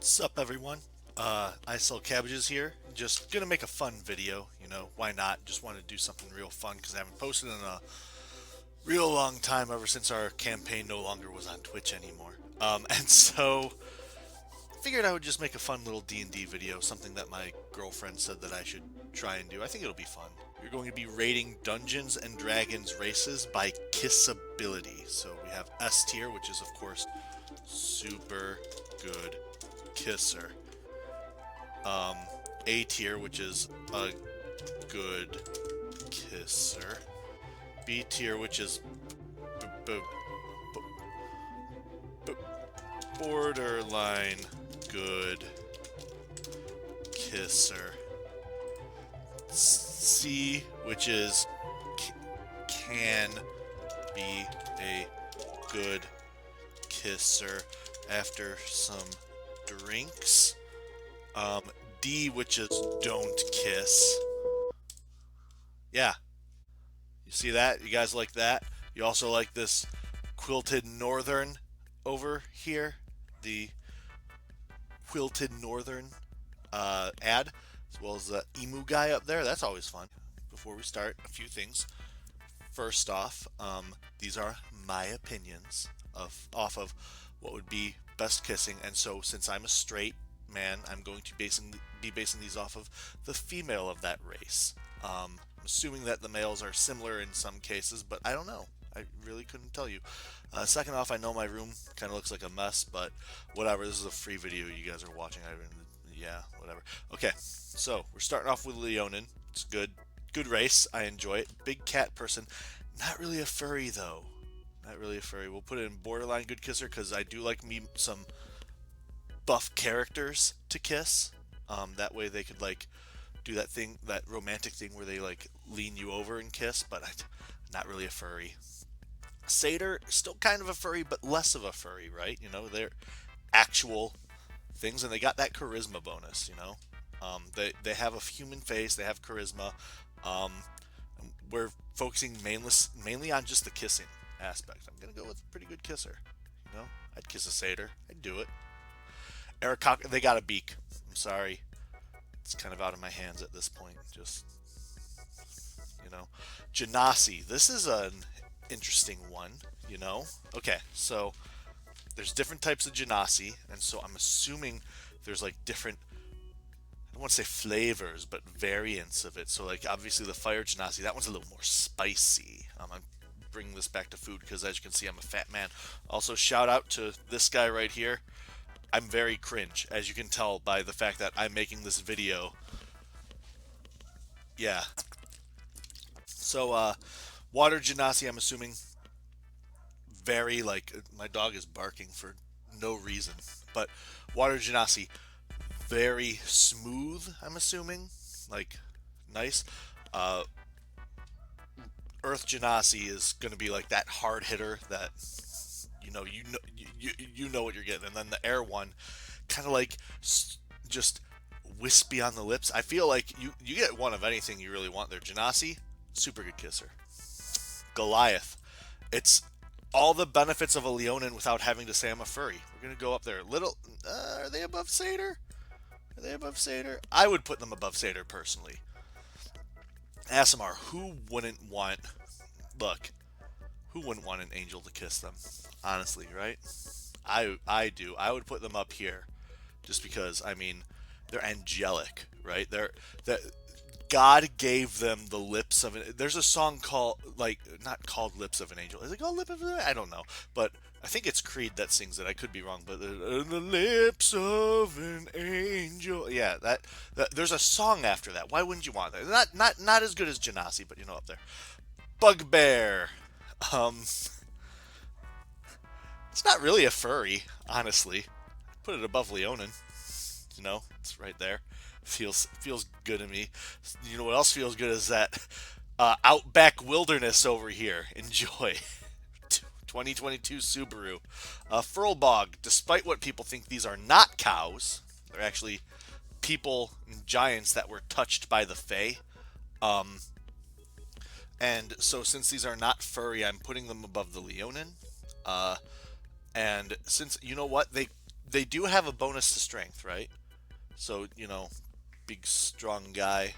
Sup everyone? I sell cabbages here. Just gonna make a fun video, why not? Just want to do something real fun because I haven't posted in a real long time ever since our campaign no longer was on Twitch anymore. And so figured I would just make a fun little D&D video, something that my girlfriend said that I should try and do. I think it'll be fun. We're going to be rating Dungeons and Dragons races by kissability. So we have S tier, which is of course super good kisser. um, A tier, which is a good kisser. B tier, which is b- b- b- borderline good kisser. C, which is can be a good kisser after some drinks. Um, D, which is don't kiss. Yeah, you see that? You guys like that? You also like this quilted northern over here? The quilted northern ad, as well as the emu guy up there. That's always fun. Before we start, a few things. First off, these are my opinions off of what would be best kissing, and so since I'm a straight man, I'm going to be basing these off of the female of that race. I'm assuming that the males are similar in some cases, but I don't know. I really couldn't tell you. Second off, I know my room kind of looks like a mess, but whatever. This is a free video you guys are watching. Yeah, whatever. Okay, so we're starting off with Leonin. It's good. Good race. I enjoy it. Big cat person. Not really a furry though. Not really a furry. We'll put it in borderline good kisser because I do like me some buff characters to kiss. That way they could like do that thing, that romantic thing where they like lean you over and kiss. But not really a furry. Satyr still kind of a furry, but less of a furry, right? They're actual things, and they got that charisma bonus. They have a human face, they have charisma. Um, we're focusing mainly on just the kissing aspect. I'm gonna go with a pretty good kisser. I'd kiss a satyr. I'd do it. Aarakocra, they got a beak. I'm sorry, it's kind of out of my hands at this point. Just you know, Genasi. This is an interesting one. Okay, so there's different types of Genasi, and so I'm assuming there's like different, I don't want to say flavors, but variants of it. So like obviously the fire genasi, that one's a little more spicy. I'm bringing this back to food because as you can see, I'm a fat man. Also, shout out to this guy right here. I'm very cringe, as you can tell by the fact that I'm making this video. Yeah. So water genasi, I'm assuming very like my dog is barking for no reason, but water genasi very smooth. I'm assuming, like nice. Uh, Earth Genasi is going to be like that hard hitter that you know what you're getting, and then the air one, kind of like just wispy on the lips. I feel like you get one of anything you really want there. Genasi, super good kisser. Goliath, it's all the benefits of a Leonin without having to say I'm a furry. We're gonna go up there. Little, are they above Satyr? Are they above Satyr? I would put them above Satyr personally. Asimar, who wouldn't want? Look, who wouldn't want an angel to kiss them? Honestly, right? I do. I would put them up here, just because I mean, they're angelic, right? That God gave them the lips of an. There's a song called like not called Lips of an Angel. Is it called Lip of an? I don't know, but I think it's Creed that sings it. I could be wrong, but the lips of an angel. Yeah, that there's a song after that. Why wouldn't you want that? Not as good as Genasi, but up there. Bugbear. Um, it's not really a furry, honestly. Put it above Leonin. It's right there. Feels good to me. You know what else feels good is that Outback Wilderness over here. Enjoy. 2022 Subaru. Furlbog. Despite what people think, these are not cows. They're actually people and giants that were touched by the Fae. Um, and so since these are not furry, I'm putting them above the Leonin. Uh, and since you know what, they do have a bonus to strength, right? So, big strong guy.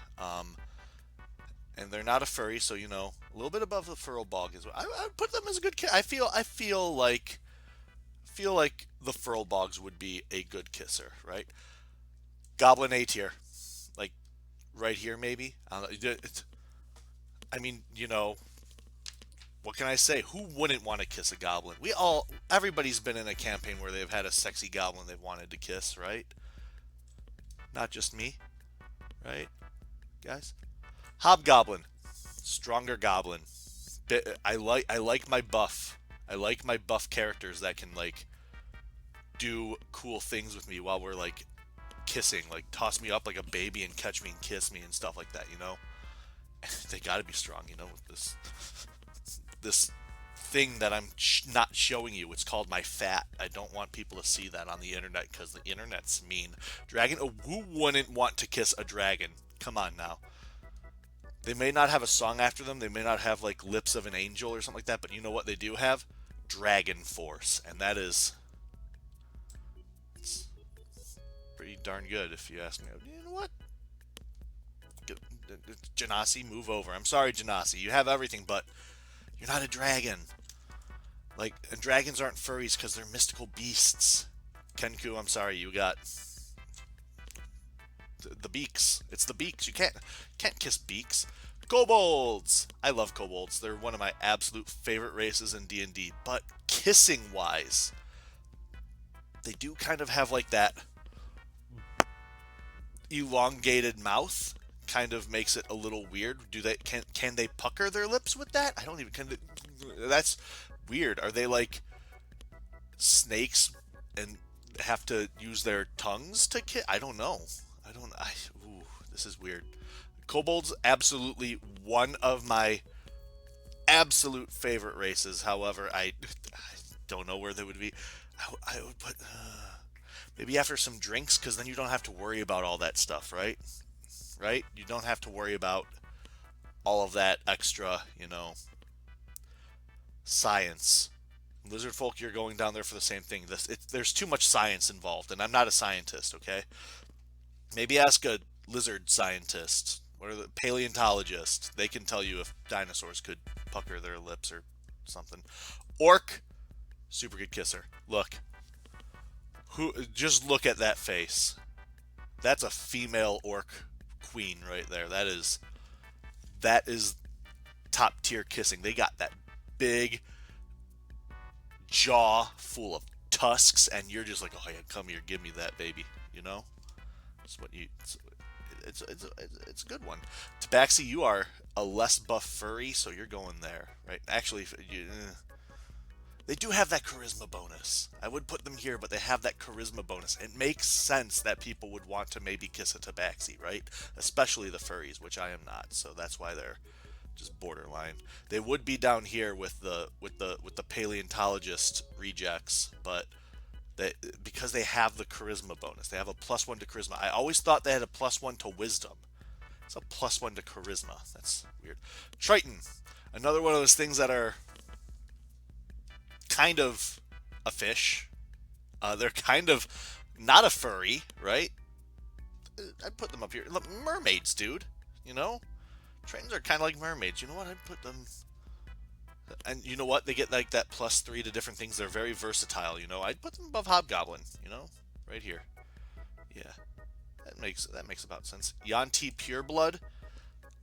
And they're not a furry, so a little bit above the feral bog is. I would put them as a good. I feel like the feral bogs would be a good kisser, right? Goblin A tier, like right here maybe. I mean, what can I say? Who wouldn't want to kiss a goblin? Everybody's been in a campaign where they've had a sexy goblin they've wanted to kiss, right? Not just me, right, guys? Hobgoblin, stronger goblin. I like my buff. I like my buff characters that can like do cool things with me while we're like kissing, like toss me up like a baby and catch me and kiss me and stuff like that. They got to be strong, with this thing that I'm not showing you. It's called my fat. I don't want people to see that on the internet because the internet's mean. Dragon, who wouldn't want to kiss a dragon? Come on now. They may not have a song after them. They may not have like lips of an angel or something like that. But you know what they do have? Dragon Force, and that is it's pretty darn good if you ask me. You know what? Genasi, move over. I'm sorry, Genasi. You have everything, but you're not a dragon. Like, and dragons aren't furries because they're mystical beasts. Kenku, I'm sorry, you got the beaks. It's the beaks. You can't kiss beaks. Kobolds. I love kobolds. They're one of my absolute favorite races in D&D. But kissing wise, they do kind of have like that elongated mouth. Kind of makes it a little weird. Can they pucker their lips with that? I don't even that's weird. Are they like snakes and have to use their tongues to kiss? I don't know. Ooh, this is weird. Kobolds, absolutely one of my absolute favorite races. However, I don't know where they would be. I would put maybe after some drinks, because then you don't have to worry about all that stuff, right? Right? You don't have to worry about all of that extra, science. Lizard folk, you're going down there for the same thing. There's too much science involved, and I'm not a scientist, okay? Maybe ask a lizard scientist. What are the paleontologists? They can tell you if dinosaurs could pucker their lips or something. Orc, super good kisser. Look. Just look at that face. That's a female orc queen right there. That is top tier kissing. They got that big jaw full of tusks, and you're just like, oh yeah, come here, give me that, baby. It's what you. It's a good one. Tabaxi, you are a less buff furry, so you're going there, right? Actually, they do have that charisma bonus. I would put them here, but they have that charisma bonus. It makes sense that people would want to maybe kiss a tabaxi, right? Especially the furries, which I am not, so that's why they're just borderline. They would be down here with the paleontologist rejects, but because they have the charisma bonus, they have a +1 to charisma. I always thought they had a +1 to wisdom. It's a +1 to charisma. That's weird. Triton, another one of those things that are kind of a fish. They're kind of not a furry, right? I'd put them up here. Look, mermaids, dude. Tritons are kind of like mermaids. You know what? I'd put them. And you know what? They get like that +3 to different things. They're very versatile. I'd put them above Hobgoblin. Right here. Yeah, that makes about sense. Yuan-ti Pureblood.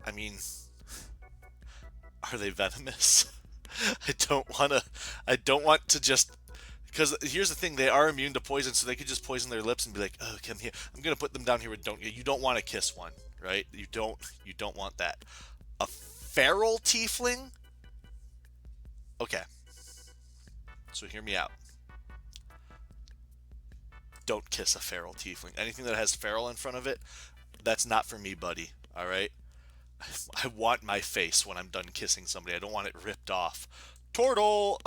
I mean, are they venomous? I don't want to just, because here's the thing, they are immune to poison, so they could just poison their lips and be like, oh, come here. I'm gonna put them down here. You don't want to kiss one, right? You don't want that. A feral tiefling. Okay, so hear me out. Don't kiss a feral tiefling. Anything that has feral in front of it, that's not for me, buddy. All right. I want my face when I'm done kissing somebody. I don't want it ripped off. Turtle.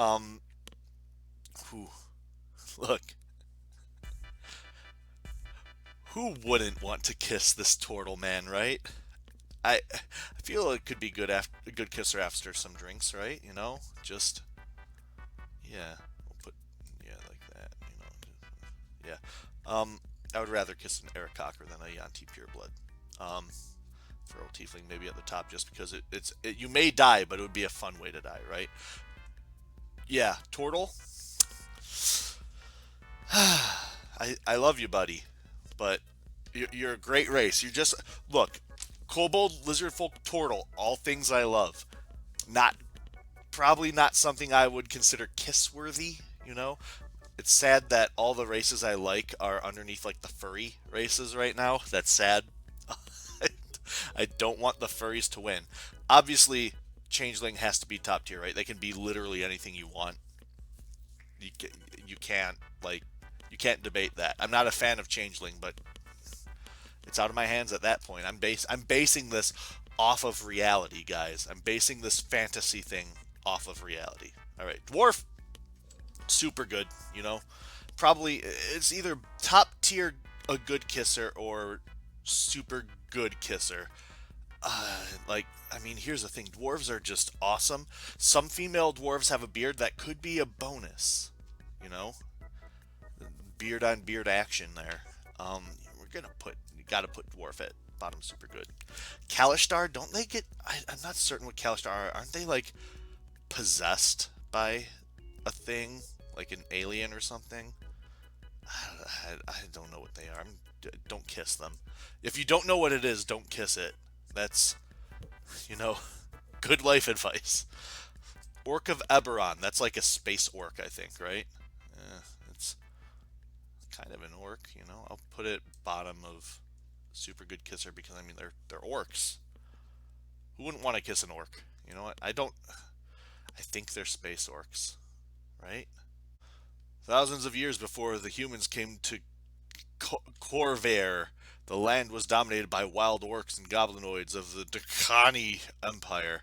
Look. Who wouldn't want to kiss this turtle man, right? I feel it could be a good kisser after some drinks, right? Just yeah, we'll put like that. Yeah. I would rather kiss an Aarakocra than a Yuan-ti Pureblood. Um, Feral Tiefling maybe at the top just because you may die, but it would be a fun way to die, right? Yeah, Tortle. I love you, buddy, but you're a great race. You just look, Kobold, Lizardfolk, Tortle, all things I love. Not Probably not something I would consider kiss worthy. You know, it's sad that all the races I like are underneath like the furry races right now. That's sad. I don't want the furries to win. Obviously, Changeling has to be top tier, right? They can be literally anything you want. You you can't like you can't debate that. I'm not a fan of Changeling, but it's out of my hands at that point. I'm basing this off of reality, guys. I'm basing this fantasy thing off of reality. All right, Dwarf, super good. You know, probably it's either top tier a good kisser or super good kisser. I mean, here's the thing: dwarves are just awesome. Some female dwarves have a beard that could be a bonus. You know, beard on beard action there. We're gonna put you gotta put dwarf at bottom super good. Kalishtar, don't they get? I'm not certain what Kalishtar are. Aren't they like possessed by a thing, like an alien or something? I don't know what they are. Don't kiss them. If you don't know what it is, don't kiss it. That's, you know, good life advice. Orc of Eberron. That's like a space orc, I think, right? It's kind of an orc, you know. I'll put it bottom of super good kisser because I mean they're orcs. Who wouldn't want to kiss an orc? You know what? I think they're space orcs, right? Thousands of years before the humans came to Corvair, the land was dominated by wild orcs and goblinoids of the Dakani Empire.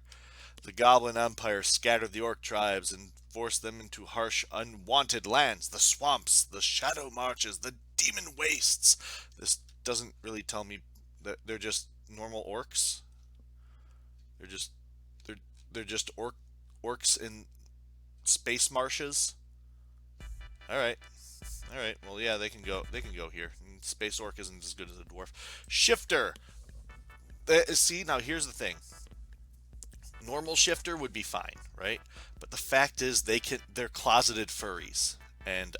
The Goblin Empire scattered the orc tribes and forced them into harsh, unwanted lands, the swamps, the shadow marches, the demon wastes. This doesn't really tell me that they're just normal orcs. They're just they're they're just orcs in space marshes. All right. All right. Well, yeah, they can go. They can go here. Space orc isn't as good as a dwarf. Shifter. See, now here's the thing. Normal shifter would be fine, right? But the fact is, they're closeted furries, and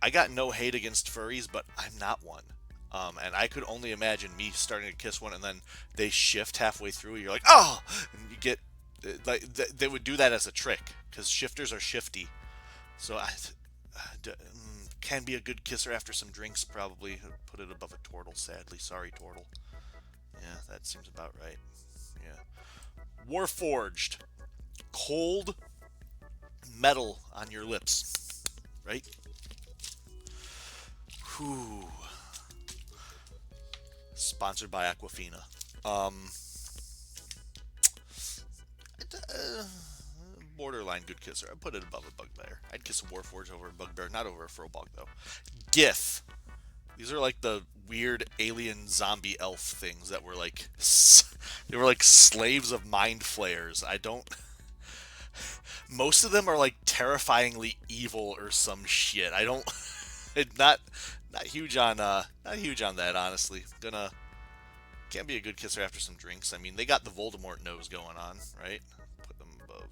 I got no hate against furries, but I'm not one. And I could only imagine me starting to kiss one, and then they shift halfway through. You're like, oh, and you get like they would do that as a trick because shifters are shifty. So can be a good kisser after some drinks, probably. Put it above a Tortle, sadly. Sorry, Tortle. Yeah, that seems about right. Yeah. Warforged. Cold metal on your lips. Right? Whew. Sponsored by Aquafina. Borderline good kisser. I'd put it above a bugbear. I'd kiss a Warforged over a bugbear, not over a Furbolg though. Gith. These are like the weird alien zombie elf things that were like they were like slaves of mind flayers. I don't. Most of them are like terrifyingly evil or some shit. I don't. Not huge on not huge on that honestly. Gonna Can't be a good kisser after some drinks. I mean, they got the Voldemort nose going on, right? Put them above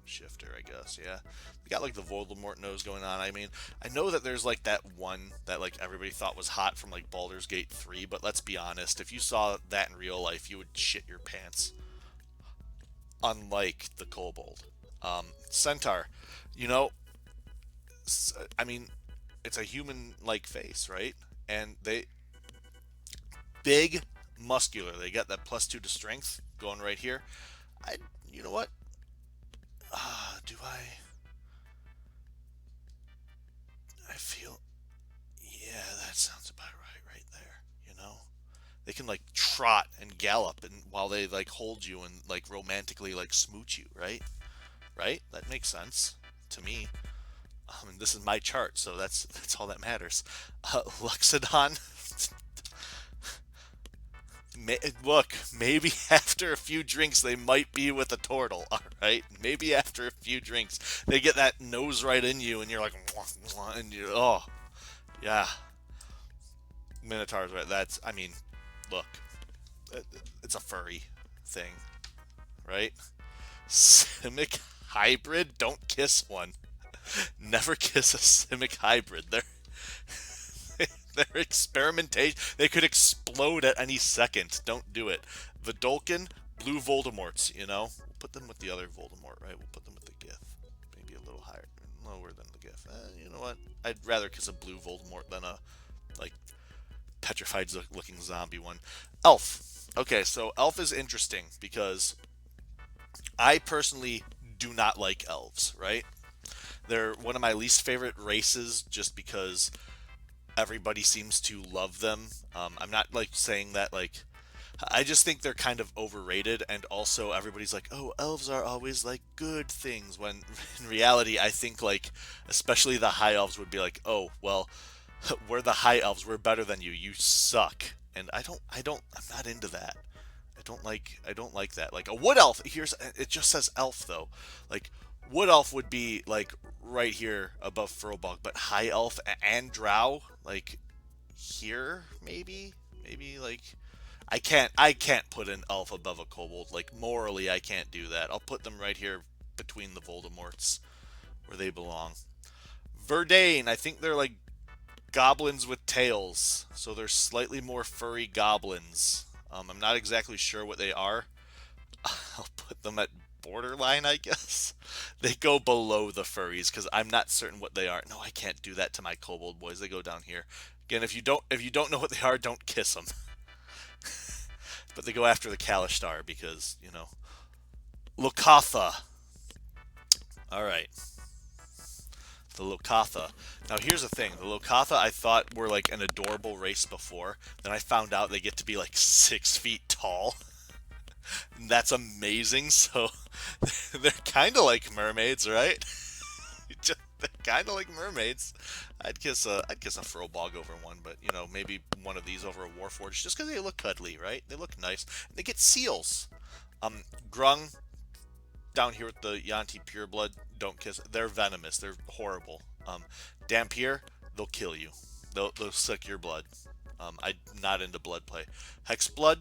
Shifter, I guess. Yeah, they got like the Voldemort nose going on. I mean, I know that there's like that one that like everybody thought was hot from like Baldur's Gate 3, but let's be honest, if you saw that in real life, you would shit your pants. Unlike the Kobold. Centaur, you know, I mean, it's a human-like face, right? And they big, muscular. They got that +2 to strength going right here. You know what? Do I feel, yeah, that sounds about right there, you know? They can like trot and gallop and while they like hold you and like romantically like smooch you, right? Right? That makes sense to me. And this is my chart, so that's all that matters. Luxodon. Look, maybe after a few drinks they might be with a Tortle, alright? Maybe after a few drinks they get that nose right in you and you're like, and you, oh, Yeah, Minotaurs, right? That's, I mean, look, it's a furry thing, right? Simic hybrid? Don't kiss one. Never kiss a Simic hybrid. They're experimentation. They could explode at any second. Don't do it. Vidolkin, blue Voldemorts, you know? We'll put them with the other Voldemort, right? We'll put them with the Gith. Maybe a little higher, lower than the Gith. You know what? I'd rather kiss a blue Voldemort than a, like, petrified looking zombie one. Elf. Okay, so Elf is interesting because I personally do not like elves, right? They're one of my least favorite races just because everybody seems to love them. I'm not like saying that like I just think they're kind of overrated, and also everybody's like, "Oh, elves are always like good things." When in reality, I think like especially the high elves would be like, "Oh, well, we're the high elves. We're better than you. You suck." And I'm not into that. I don't like that. Like a wood elf, here's it just says elf though. Like wood elf would be like right here above Furbolg, but high elf and drow like here maybe like I can't put an elf above a kobold. Like morally I can't do that. I'll put them right here between the Voldemorts where they belong. Verdane, I think they're like goblins with tails, so they're slightly more furry goblins. I'm not exactly sure what they are. I'll put them at borderline, I guess. They go below the furries because I'm not certain what they are. No, I can't do that to my kobold boys. They go down here. Again, if you don't know what they are, don't kiss them. But they go after the Kalishtar because Lokatha. All right, the Lokatha. Now here's the thing: the Lokatha I thought were like an adorable race before. Then I found out they get to be like 6 feet tall. That's amazing. So they're kind of like mermaids, right? They're kind of like mermaids. I'd kiss a Furbolg over one, but maybe one of these over a Warforged, just because they look cuddly, right? They look nice. And they get seals. Grung down here with the Yanti Pureblood, don't kiss. They're venomous. They're horrible. Dampier, they'll kill you. They'll suck your blood. I'm not into blood play. Hexblood,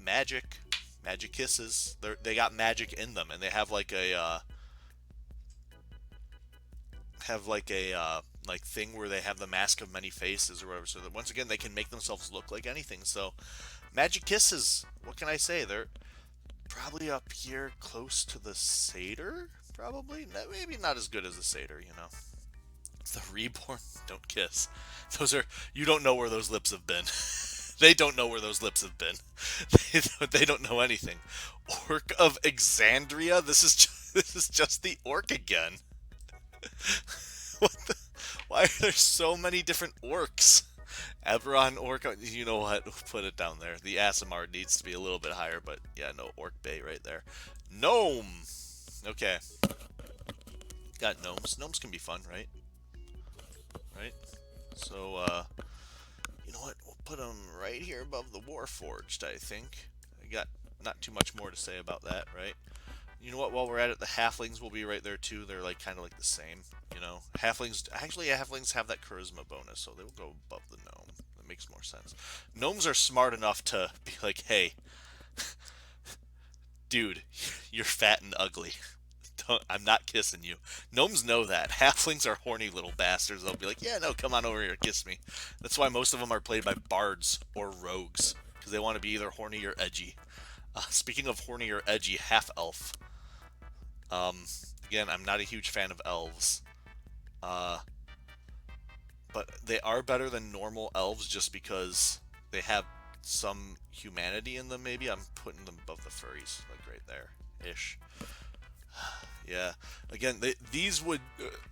magic, magic kisses. They got magic in them, and they have like thing where they have the mask of many faces or whatever. So that once again they can make themselves look like anything. So magic kisses. What can I say? They're probably up here close to the satyr. Probably maybe not as good as the satyr. The reborn don't kiss. Those are you don't know where those lips have been. They don't know where those lips have been. They don't know anything. Orc of Exandria. This is just the orc again. What the? Why are there so many different orcs? Eberron orc. You know what? We'll put it down there. The Asimar needs to be a little bit higher, but yeah, no orc bay right there. Gnome. Okay, got gnomes. Gnomes can be fun, right? Right. So you know what? We'll put them right here above the Warforged, I think. I got not too much more to say about that, right? You know what? While we're at it, the halflings will be right there too. They're like kind of like the same, Halflings actually, halflings have that charisma bonus, so they will go above the gnome. That makes more sense. Gnomes are smart enough to be like, "Hey, dude, you're fat and ugly. I'm not kissing you." Gnomes know that. Halflings are horny little bastards. They'll be like, "Yeah, no, come on over here, kiss me." That's why most of them are played by bards or rogues because they want to be either horny or edgy. Speaking of horny or edgy, half elf. Um, Again, I'm not a huge fan of elves. Uh, but they are better than normal elves just because they have some humanity in them. Maybe I'm putting them above the furries, like right there, ish. Yeah. Again, these would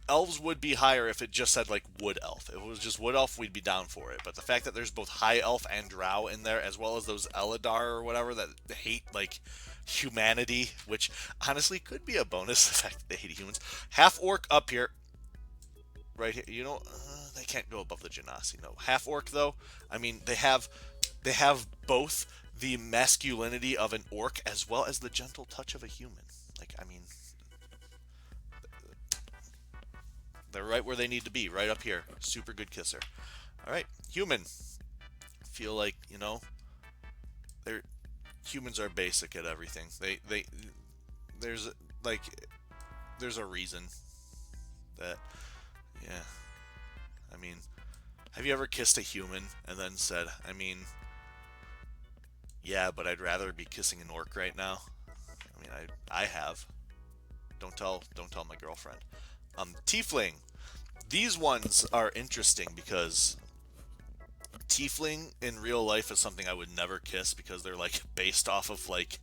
elves would be higher if it just said like wood elf. If it was just wood elf, we'd be down for it. But the fact that there's both high elf and drow in there, as well as those Eladar or whatever that hate like humanity, which honestly could be a bonus. The fact that they hate humans. Half orc up here, right here. They can't go above the Genasi. No, half orc though. I mean, they have both the masculinity of an orc as well as the gentle touch of a human. Like, I mean, They're right where they need to be, right up here. Super good kisser. All right, human. Feel like, you know, they're humans are basic at everything. There's like there's a reason that, yeah. I mean, have you ever kissed a human and then said, I mean, yeah, but I'd rather be kissing an orc right now? I mean, I have. Don't tell my girlfriend. Tiefling. These ones are interesting because tiefling in real life is something I would never kiss because they're like based off of like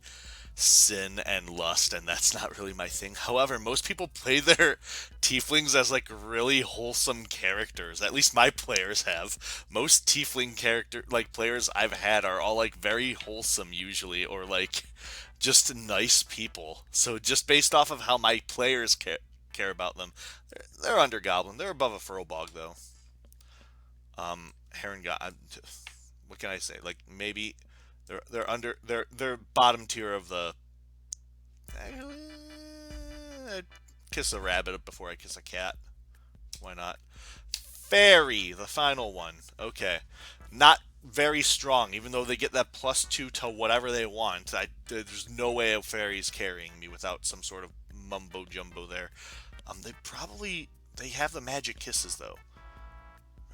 sin and lust, and that's not really my thing. However, most people play their tieflings as like really wholesome characters. At least my players have. Most tiefling character like players I've had are all like very wholesome usually, or like just nice people. So just based off of how my players care about them, they're under goblin. They're above a furlbog though. Heron god. What can I say? Like maybe they're under they're bottom tier of the. I'd kiss a rabbit before I kiss a cat. Why not? Fairy, the final one. Okay, not very strong. Even though they get that +2 to whatever they want, there's no way a fairy's carrying me without some sort of mumbo jumbo there. They have the magic kisses though,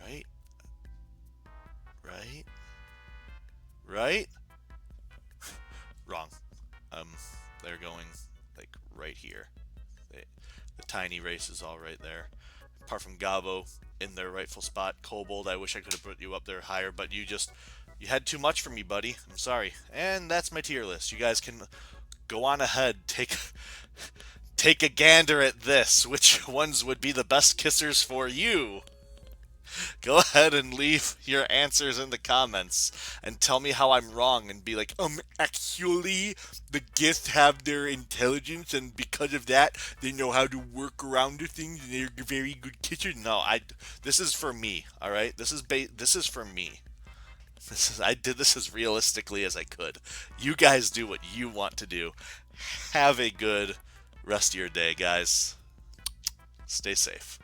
right? Right? Right? Wrong. Um, they're going like right here. They, the tiny race is all right there. Apart from Gabo in their rightful spot. Kobold, I wish I could have put you up there higher, but you had too much for me, buddy. I'm sorry. And that's my tier list. You guys can go on ahead, take a gander at this. Which ones would be the best kissers for you? Go ahead and leave your answers in the comments and tell me how I'm wrong and be like, actually, the Gith have their intelligence and because of that, they know how to work around the things and they're very good kissers. No, this is for me, all right? This is for me. I did this as realistically as I could. You guys do what you want to do. Have a good rest of your day, guys. Stay safe.